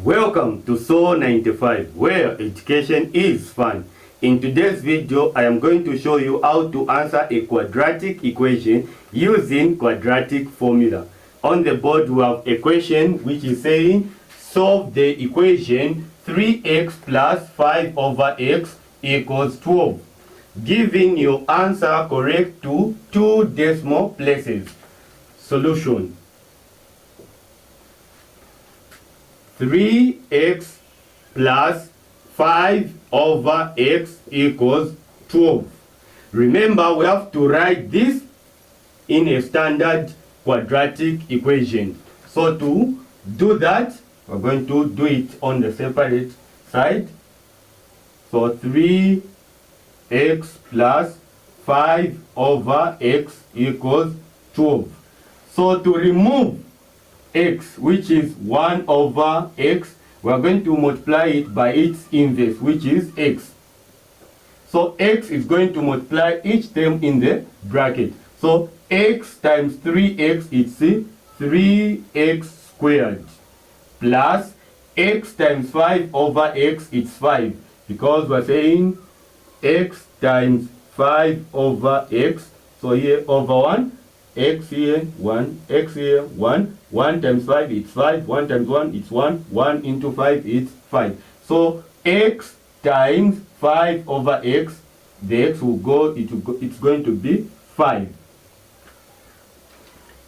Welcome to So 95, where education is fun. In today's video, I am going to show you how to answer a quadratic equation using quadratic formula. On the board, we have a question which is saying, solve the equation 3x plus 5 over x equals 12. Giving your answer correct to 2 decimal places. Solution. 3x plus 5 over x equals 12. Remember, we have to write this in a standard quadratic equation. So to do that, we're going to do it on the separate side. So 3x plus 5 over x equals 12. So to remove x, which is 1 over x, we are going to multiply it by its inverse, which is x. So x is going to multiply each term in the bracket. So x times 3x, it's 3x squared, plus x times 5 over x, it's 5, because we're saying x times 5 over x. So here over 1, x here 1, x here 1, 1 times 5 it's 5, 1 times 1 it's 1, 1 into 5 it's 5. So x times 5 over x, the x will go, it's going to be 5.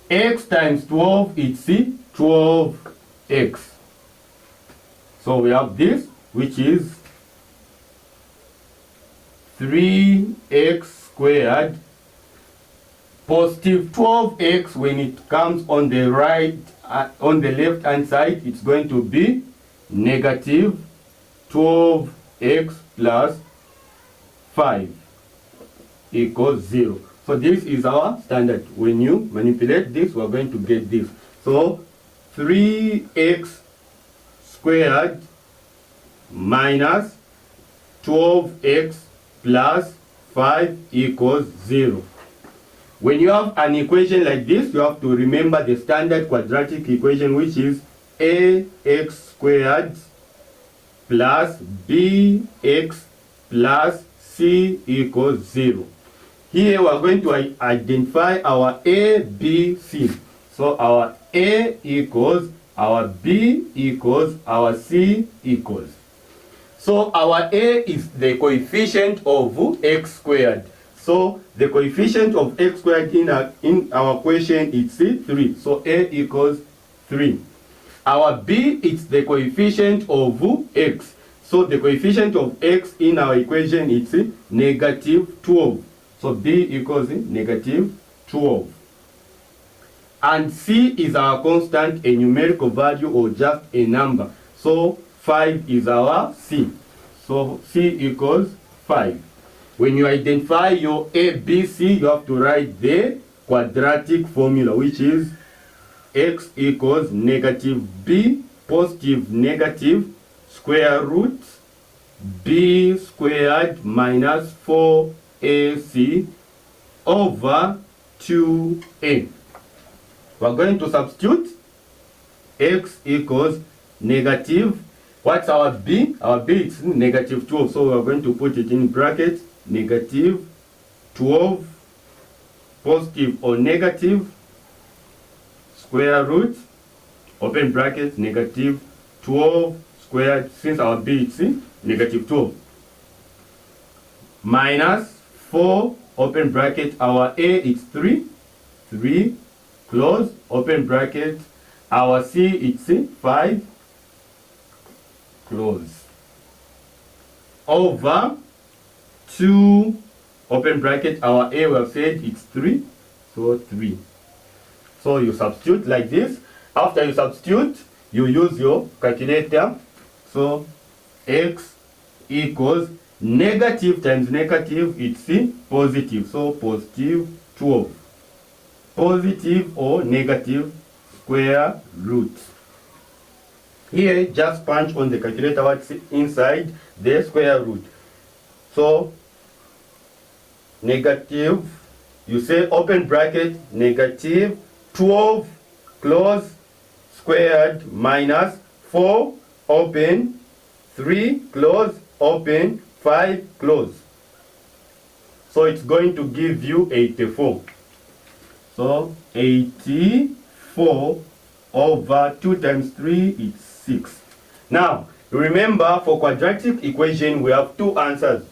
X times 12, it's 12x. So we have this, which is 3x squared. Positive 12x, when it comes on the right, on the left hand side, it's going to be negative 12x plus 5 equals 0. So this is our standard. When you manipulate this, we're going to get this. So 3x squared minus 12x plus 5 equals 0. When you have an equation like this, you have to remember the standard quadratic equation, which is ax squared plus bx plus c equals 0. Here we are going to identify our a, b, c. So our a equals, our b equals, our c equals. So our a is the coefficient of x squared. So the coefficient of x squared in our equation is 3. So a equals 3. Our b is the coefficient of x. So the coefficient of x in our equation is negative 12. So b equals negative 12. And c is our constant, a numerical value or just a number. So 5 is our c. So c equals 5. When you identify your a, b, c, you have to write the quadratic formula, which is x equals negative b positive negative square root b squared minus 4ac over 2a. We're going to substitute x equals negative. What's our b? Our b is negative 12, so we're going to put it in brackets. Negative 12 positive or negative square root, open bracket, negative 12 squared, since our b is negative 12, minus 4, open bracket, our a is 3, close, open bracket, our c is 5, close, over 2, open bracket, our a, we have said it's 3, so 3. So you substitute like this. After you substitute, you use your calculator. So x equals negative times negative, it's positive. So positive 12. Positive or negative square root. Here, just punch on the calculator what's inside the square root. So negative, you say open bracket, negative 12 close squared minus 4 open, 3, close, open, 5, close. So it's going to give you 84. So 84 over 2 times 3 is 6. Now, remember, for quadratic equation, we have two answers.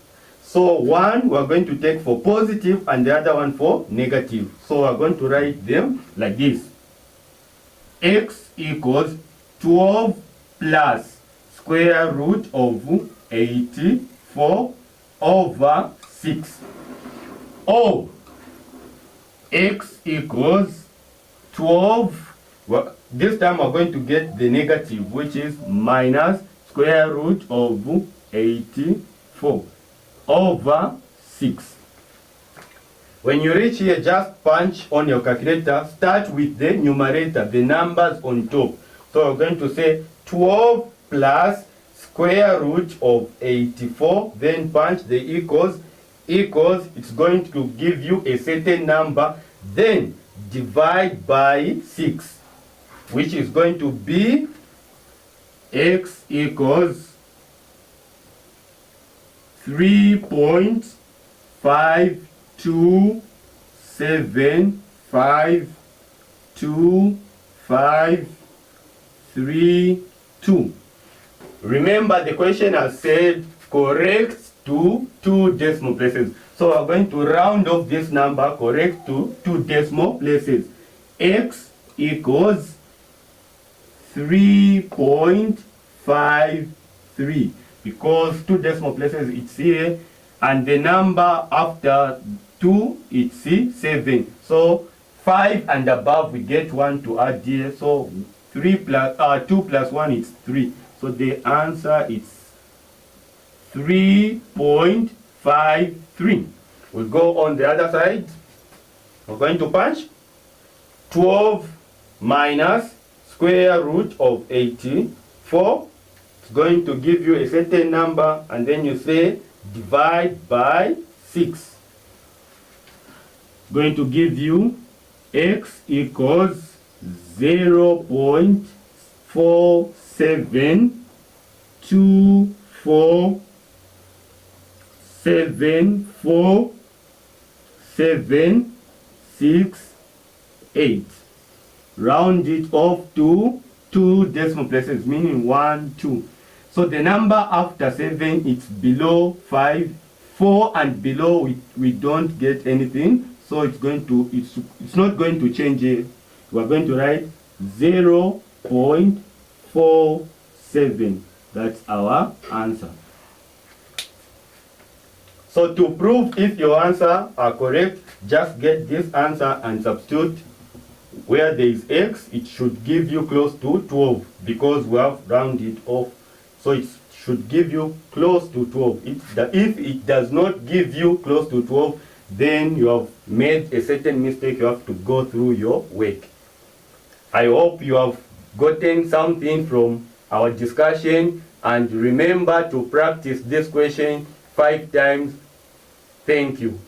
So one we're going to take for positive and the other one for negative. So we're going to write them like this. X equals 12 plus square root of 84 over 6. Or x equals 12. Well, this time we're going to get the negative, which is minus square root of 84 over 6. When you reach here, just punch on your calculator. Start with the numerator, the numbers on top. So we're going to say 12 plus square root of 84, then punch the equals. It's going to give you a certain number, then divide by 6, which is going to be x equals 3.527525332. Remember, the question has said correct to 2 decimal places. So we're going to round off this number correct to 2 decimal places. X equals 3.53, because 2 decimal places it's here, and the number after 2 it's 7. So 5 and above we get 1 to add here. So 2 plus 1 is 3. So the answer is 3.53. We go on the other side. We're going to punch 12 minus square root of 84. It's going to give you a certain number, and then you say divide by 6. Going to give you x equals 0.472474768. Round it off to 2 decimal places, meaning 1, 2. So the number after 7, it's below 5. 4 and below, we don't get anything. So it's not going to change it. We're going to write 0.47. That's our answer. So to prove if your answer are correct, just get this answer and substitute. Where there is x, it should give you close to 12, because we have rounded off. So it should give you close to 12. If it does not give you close to 12, then you have made a certain mistake. You have to go through your work. I hope you have gotten something from our discussion, and remember to practice this question 5 times. Thank you.